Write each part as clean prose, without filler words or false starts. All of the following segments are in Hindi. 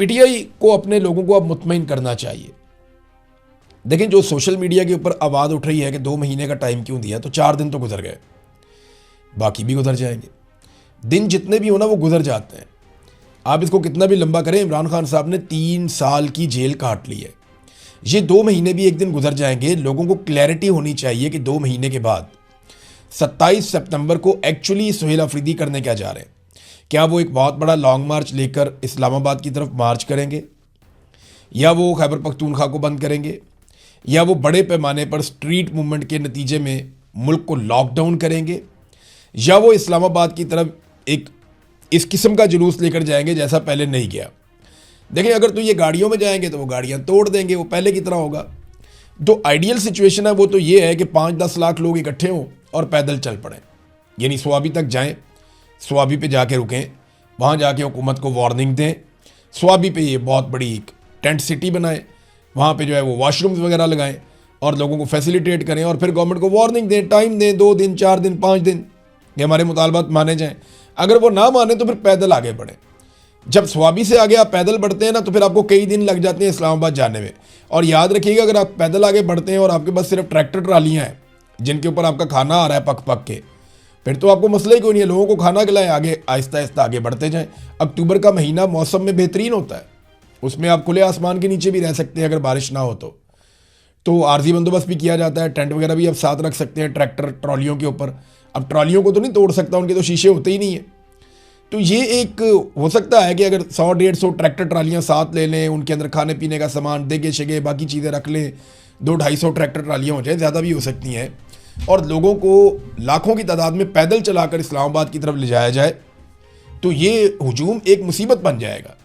पीटीआई को अपने लोगों को अब मुतमईन करना चाहिए। देखें, जो सोशल मीडिया के ऊपर आवाज़ उठ रही है कि 2 महीने का टाइम क्यों दिया, तो 4 दिन तो गुजर गए, बाकी भी गुजर जाएंगे। दिन जितने भी हो ना वो गुजर जाते हैं। आप इसको कितना भी लंबा करें, इमरान खान साहब ने 3 साल की जेल काट ली है। ये 2 महीने भी एक दिन गुजर जाएंगे। लोगों को क्लैरिटी होनी चाहिए कि 2 महीने के बाद 27 सितंबर को एक्चुअली सुहेल अफरीदी करने क्या जा रहे हैं। क्या वो एक बहुत बड़ा लॉन्ग मार्च लेकर इस्लामाबाद की तरफ मार्च करेंगे, या वो खैबर पख्तूनख्वा को बंद करेंगे, या वो बड़े पैमाने पर स्ट्रीट मूवमेंट के नतीजे में मुल्क को लॉकडाउन करेंगे, या वो इस्लामाबाद की तरफ एक इस किस्म का जुलूस लेकर जाएंगे जैसा पहले नहीं गया। देखें, अगर तो ये गाड़ियों में जाएंगे तो वो गाड़ियाँ तोड़ देंगे, वो पहले की तरह होगा। जो आइडियल सिचुएशन है वो तो ये है कि 5-10 लाख लोग इकट्ठे हों और पैदल चल पड़ें, यानी स्वाबी तक जाएं, स्वाबी पे जाके रुकें, वहाँ जाके हुकूमत को वार्निंग दें, स्वाबी पे ये बहुत बड़ी एक टेंट सिटी बनाएं, वहाँ पे जो है वो वॉशरूम्स वगैरह लगाएं और लोगों को फैसिलिटेट करें, और फिर गवर्नमेंट को वार्निंग दें, टाइम दें, 2 दिन, 4 दिन, 5 दिन कि हमारे मुतालबात माने जाएं। अगर वो ना माने तो फिर पैदल आगे बढ़ें। जब स्वाबी से आगे आप पैदल बढ़ते हैं ना, तो फिर आपको कई दिन लग जाते हैं इस्लामाबाद जाने में। और याद रखिएगा, अगर आप पैदल आगे बढ़ते हैं और आपके पास सिर्फ ट्रैक्टर ट्रालियाँ हैं जिनके ऊपर आपका खाना आ रहा है पक पक के, फिर तो आपको मसला ही कोई नहीं है, लोगों को खाना खिलाएं, आगे आहिस्ता आहिस्ता आगे बढ़ते जाएं। अक्टूबर का महीना मौसम में बेहतरीन होता है, उसमें आप खुले आसमान के नीचे भी रह सकते हैं अगर बारिश ना हो तो आर्जी बंदोबस्त भी किया जाता है, टेंट वगैरह भी आप साथ रख सकते हैं ट्रैक्टर ट्रॉलियों के ऊपर। अब ट्रॉलियों को तो नहीं तोड़ सकता, उनके तो शीशे होते ही नहीं है। तो ये एक हो सकता है कि अगर 100-150 ट्रैक्टर ट्रालियाँ साथ ले लें, उनके अंदर खाने पीने का सामान, देगे शगे बाकी चीज़ें रख लें, 200-250 ट्रैक्टर ट्रालियाँ हो जाए, ज़्यादा भी हो सकती हैं, और लोगों को लाखों की तादाद में पैदल चलाकर इस्लामाबाद की तरफ ले जाया जाए, तो ये हुजूम एक मुसीबत बन जाएगा।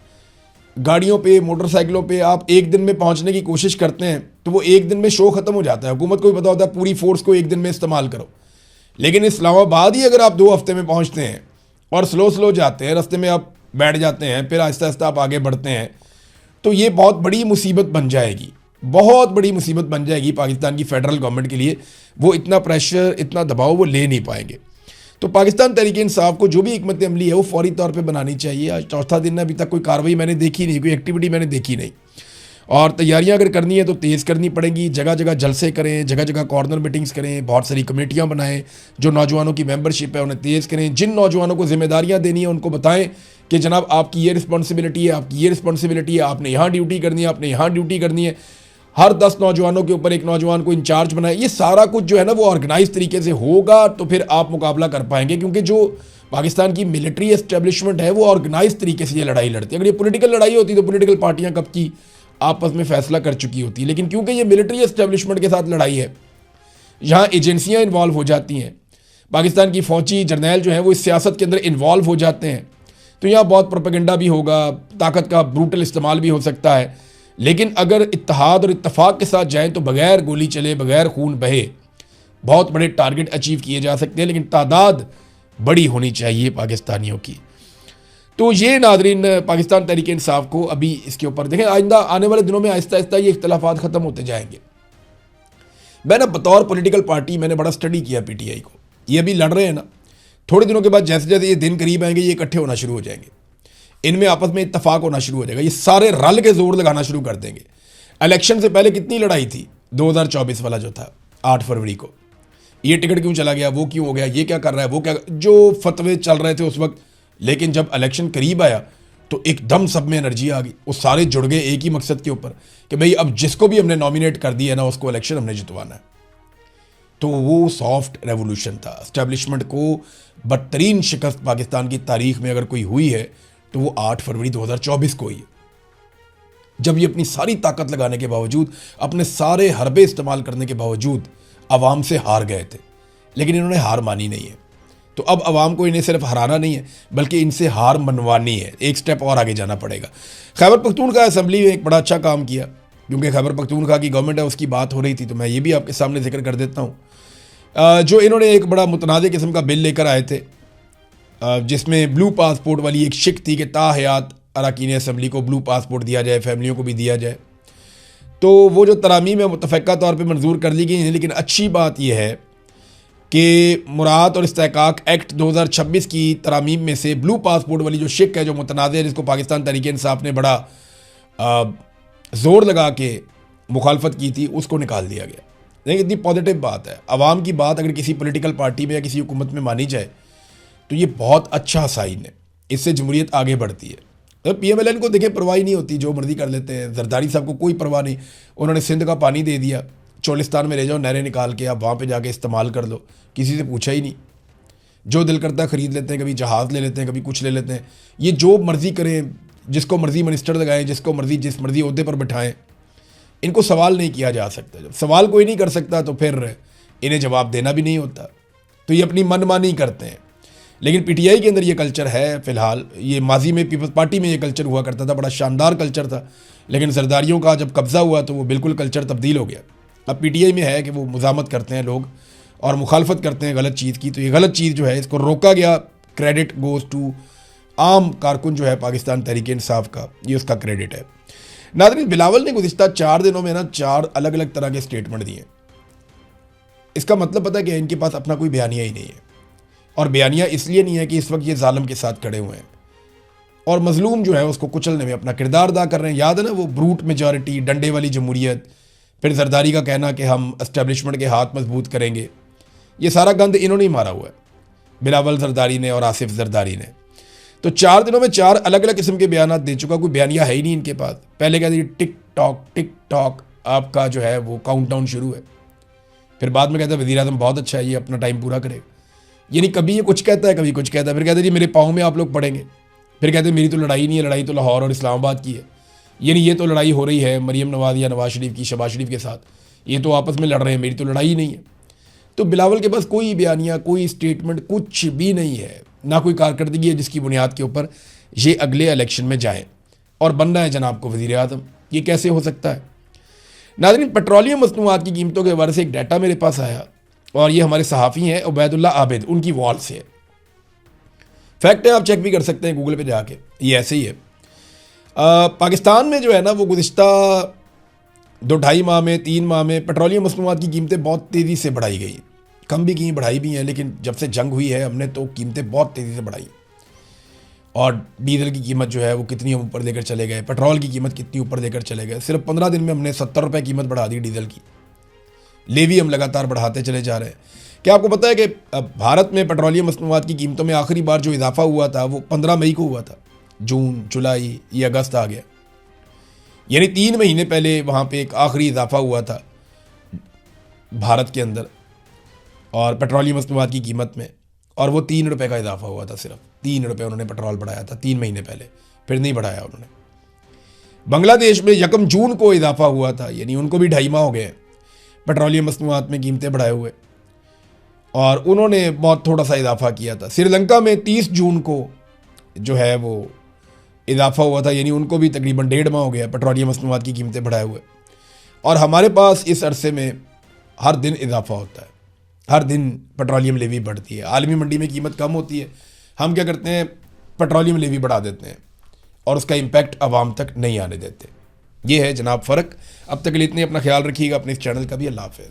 गाड़ियों पे, मोटरसाइकिलों पे आप एक दिन में पहुंचने की कोशिश करते हैं तो वो एक दिन में शो ख़त्म हो जाता है। हुकूमत को भी पता होता है पूरी फोर्स को एक दिन में इस्तेमाल करो, लेकिन इस्लामाबाद ही अगर आप 2 हफ्ते में पहुंचते हैं और स्लो जाते हैं, रास्ते में आप बैठ जाते हैं, फिर आहिस्ता आहिस्ता आप आगे बढ़ते हैं, तो ये बहुत बड़ी मुसीबत बन जाएगी, बहुत बड़ी मुसीबत बन जाएगी पाकिस्तान की फेडरल गवर्नमेंट के लिए। वो इतना प्रेशर, इतना दबाव वो ले नहीं पाएंगे। तो पाकिस्तान तहरीक इंसाफ को जो भी हिकमत अमली है वो फौरी तौर पे बनानी चाहिए। आज चौथा दिन है, अभी तक कोई कार्रवाई मैंने देखी नहीं, कोई एक्टिविटी मैंने देखी नहीं, और तैयारियां अगर करनी है तो तेज़ करनी पड़ेंगी। जगह जगह जलसे करें, जगह जगह कॉर्नर मीटिंग्स करें, बहुत सारी कमेटियां बनाएं, जो नौजवानों की मेंबरशिप है उन्हें तेज़ करें। जिन नौजवानों को जिम्मेदारियां देनी है उनको बताएं कि जनाब आपकी ये रिस्पॉन्सिबिलिटी है, आपकी ये रिस्पॉन्सिबिलिटी है, आपने यहाँ ड्यूटी करनी है, आपने यहाँ ड्यूटी करनी है। हर 10 नौजवानों के ऊपर एक नौजवान को इंचार्ज बनाए। ये सारा कुछ जो है ना वो ऑर्गेनाइज तरीके से होगा तो फिर आप मुकाबला कर पाएंगे, क्योंकि जो पाकिस्तान की मिलिट्री एस्टेब्लिशमेंट है वो ऑर्गेनाइज तरीके से ये लड़ाई लड़ती है। अगर ये पॉलिटिकल लड़ाई होती तो पॉलिटिकल पार्टियां कब की आपस में फैसला कर चुकी होती, लेकिन क्योंकि ये मिलिट्री एस्टेब्लिशमेंट के साथ लड़ाई है, यहाँ एजेंसियाँ इन्वॉल्व हो जाती हैं, पाकिस्तान की फौजी जर्नैल जो है वो इस सियासत के अंदर इन्वॉल्व हो जाते हैं, तो यहाँ बहुत प्रोपेगेंडा भी होगा, ताकत का ब्रूटल इस्तेमाल भी हो सकता है। लेकिन अगर इत्तेहाद और इत्तफाक के साथ जाएं तो बगैर गोली चले, बगैर खून बहे बहुत बड़े टारगेट अचीव किए जा सकते हैं, लेकिन तादाद बड़ी होनी चाहिए पाकिस्तानियों की। तो ये नादरीन, पाकिस्तान तहरीक इंसाफ को अभी इसके ऊपर देखें, आइंदा आने वाले दिनों में आहिस्ता आहिस्ता ये इख्तलाफात ख़त्म होते जाएंगे। मैंने बतौर पॉलिटिकल पार्टी मैंने बड़ा स्टडी किया पीटीआई को। ये अभी लड़ रहे हैं ना, थोड़े दिनों के बाद जैसे जैसे ये दिन करीब आएंगे ये इकट्ठे होना शुरू हो जाएंगे, इनमें आपस में इत्तफाक होना शुरू हो जाएगा, ये सारे रल के जोर लगाना शुरू कर देंगे। इलेक्शन से पहले कितनी लड़ाई थी, 2024 वाला जो था 8 फरवरी को, ये टिकट क्यों चला गया, वो क्यों हो गया, ये क्या कर रहा है, वो क्या, जो फतवे चल रहे थे उस वक्त। लेकिन जब इलेक्शन करीब आया तो एकदम सब में एनर्जी आ गई, वो सारे जुड़ गए एक ही मकसद के ऊपर कि भाई अब जिसको भी हमने नॉमिनेट कर दिया ना उसको इलेक्शन हमने जितवाना है। तो वो सॉफ्ट रेवोल्यूशन था। एस्टेब्लिशमेंट को बदतरीन शिकस्त पाकिस्तान की तारीख में अगर कोई हुई है तो वो 8 फरवरी 2024 को हुई है, जब ये अपनी सारी ताकत लगाने के बावजूद, अपने सारे हरबे इस्तेमाल करने के बावजूद अवाम से हार गए थे। लेकिन इन्होंने हार मानी नहीं है, तो अब अवाम को इन्हें सिर्फ हराना नहीं है बल्कि इनसे हार मनवानी है, एक स्टेप और आगे जाना पड़ेगा। खैबर पख्तूनख्वा असम्बली में एक बड़ा अच्छा काम किया, क्योंकि खैबर पख्तूनख्वा की गवर्नमेंट है उसकी बात हो रही थी, तो मैं ये भी आपके सामने जिक्र कर देता हूँ। जो इन्होंने एक बड़ा मुतनाज़ किस्म का बिल लेकर आए थे, जिसमें ब्लू पासपोर्ट वाली एक शिक थी कि ताहयात अरकान असम्बली को ब्लू पासपोर्ट दिया जाए, फैमिलियों को भी दिया जाए। तो वो जो तरामीम है मुतफ़क्का तौर पे मंजूर कर ली गई हैं, लेकिन अच्छी बात यह है कि मुराद और इस्तेहकाक एक्ट 2026 की तरामीम में से ब्लू पासपोर्ट वाली जो शिक है, जो मुतनाज़ है, जिसको पाकिस्तान तहरीक इंसाफ ने बड़ा ज़ोर लगा के मुखालफत की थी, उसको निकाल दिया गया। देखिए इतनी पॉजिटिव बात है। आवाम की बात अगर किसी पॉलिटिकल पार्टी में या किसी हुकूमत में मानी जाए तो ये बहुत अच्छा साइन है, इससे जमहूरियत आगे बढ़ती है। तो PMLN को देखें परवाह नहीं होती, जो मर्जी कर लेते हैं। जरदारी साहब को कोई परवाह नहीं, उन्होंने सिंध का पानी दे दिया, चोलिस्तान में ले जाओ नहरें निकाल के, आप वहाँ पे जाके इस्तेमाल कर लो, किसी से पूछा ही नहीं। जो दिल करता है ख़रीद लेते हैं, कभी जहाज़ ले लेते हैं, कभी कुछ ले लेते हैं। ये जो मर्ज़ी करें, जिसको मर्ज़ी मिनिस्टर लगाएं, जिसको मर्ज़ी जिस मर्ज़ी ओहदे पर बिठाएं, इनको सवाल नहीं किया जा सकता। जब सवाल कोई नहीं कर सकता तो फिर इन्हें जवाब देना भी नहीं होता, तो ये अपनी मनमानी करते हैं। लेकिन PTI के अंदर ये कल्चर है फ़िलहाल। ये माजी में पीपल्स पार्टी में ये कल्चर हुआ करता था, बड़ा शानदार कल्चर था, लेकिन जरदारियों का जब कब्ज़ा हुआ तो वो बिल्कुल कल्चर तब्दील हो गया। अब PTI में है कि वो मुज़ामत करते हैं लोग और मुखालफत करते हैं गलत चीज़ की, तो ये गलत चीज़ जो है इसको रोका गया। क्रेडिट गोज़ टू आम कारकुन जो है पाकिस्तान तहरीक इंसाफ का, ये उसका क्रेडिट है। नाज़रीन, बिलावल ने गुज़िश्ता 4 दिनों में ना 4 अलग अलग तरह के स्टेटमेंट दिए। इसका मतलब पता है कि इनके पास अपना कोई बयानिया ही नहीं है, और बयानिया इसलिए नहीं है कि इस वक्त ये जालिम के साथ खड़े हुए हैं और मजलूम जो है उसको कुचलने में अपना किरदार अदा कर रहे हैं। याद है ना वो ब्रूट मेजॉरिटी, डंडे वाली जमहूरियत, फिर जरदारी का कहना कि हम एस्टेब्लिशमेंट के हाथ मजबूत करेंगे। ये सारा गंद इन्होंने ही मारा हुआ है, बिलावल जरदारी ने और आसिफ जरदारी ने। तो 4 दिनों में 4 अलग अलग किस्म के बयान दे चुका, कोई बयानिया है ही नहीं इनके पास। पहले कहते टिक टॉक आपका जो है वो काउंटडाउन शुरू है, फिर बाद में कहता है वज़ीर आज़म बहुत अच्छा है, ये अपना टाइम पूरा करेगा। यानी कभी ये कुछ कहता है, कभी कुछ कहता है, फिर कहता है जी मेरे पाँव में आप लोग पड़ेंगे, फिर कहते हैं मेरी तो लड़ाई नहीं है, लड़ाई तो लाहौर और इस्लामाबाद की है। यानी ये तो लड़ाई हो रही है मरीम नवाज़ या नवाज शरीफ की, शहबाज शरीफ के साथ, ये तो आपस में लड़ रहे हैं, मेरी तो लड़ाई ही नहीं है। तो बिलावल के पास कोई बयानिया, कोई स्टेटमेंट कुछ भी नहीं है, ना कोई कारकर्दगी है जिसकी बुनियाद के ऊपर ये अगले इलेक्शन में जाएँ और बनना है जनाब को वज़ीर आज़म। ये कैसे हो सकता है? नाज़रीन, पेट्रोलियम मसनूआत की कीमतों के हवाले से एक डाटा मेरे पास आया, और ये हमारे सहाफ़ी हैं उबैदुल्लाह आबिद, उनकी वॉल से है। फैक्ट है, आप चेक भी कर सकते हैं गूगल पे जाके, ये ऐसे ही है। पाकिस्तान में जो है ना वो गुज़िश्ता 2-2.5 माह में, 3 माह में पेट्रोलियम मसनूआत की कीमतें बहुत तेज़ी से बढ़ाई गई। कम भी की, बढ़ाई भी हैं, लेकिन जब से जंग हुई है हमने तो कीमतें बहुत तेज़ी से बढ़ाई। और डीजल की कीमत जो है वो कितनी हम ऊपर लेकर चले गए, पेट्रोल की कीमत कितनी ऊपर लेकर चले गए। सिर्फ 15 दिन में हमने 70 रुपये कीमत बढ़ा दी डीजल की। लेवी हम लगातार बढ़ाते चले जा रहे हैं। क्या आपको पता है कि भारत में पेट्रोलियम मसनूआत की कीमतों में आखिरी बार जो इजाफा हुआ था वो 15 मई को हुआ था। जून, जुलाई, ये अगस्त आ गया, यानी 3 महीने पहले वहाँ पे एक आखिरी इजाफा हुआ था भारत के अंदर और पेट्रोलियम मसनूआत की कीमत में, और वो 3 रुपये का इजाफा हुआ था। सिर्फ 3 रुपये उन्होंने पेट्रोल बढ़ाया था 3 महीने पहले, फिर नहीं बढ़ाया उन्होंने। बांग्लादेश में 1 जून को इजाफा हुआ था, यानी उनको भी 2.5 माह हो गए पेट्रोलियम मसनूआत में कीमतें बढ़ाए हुए, और उन्होंने बहुत थोड़ा सा इजाफा किया था। श्रीलंका में 30 जून को जो है वो इजाफा हुआ था, यानी उनको भी तकरीबन 1.5 माह हो गया पेट्रोलियम मसनूआत की कीमतें बढ़ाए हुए। और हमारे पास इस अरसे में हर दिन इजाफा होता है, हर दिन पेट्रोलियम लेवी बढ़ती है। आलमी मंडी में कीमत कम होती है, हम क्या करते हैं पेट्रोलियम लेवी बढ़ा देते हैं और उसका इम्पैक्ट आवाम तक नहीं आने देते। ये है जनाब फ़र्क। अब तक के लिए इतने, अपना ख्याल रखिएगा, अपने इस चैनल का भी। अल्लाह हाफ़िज़।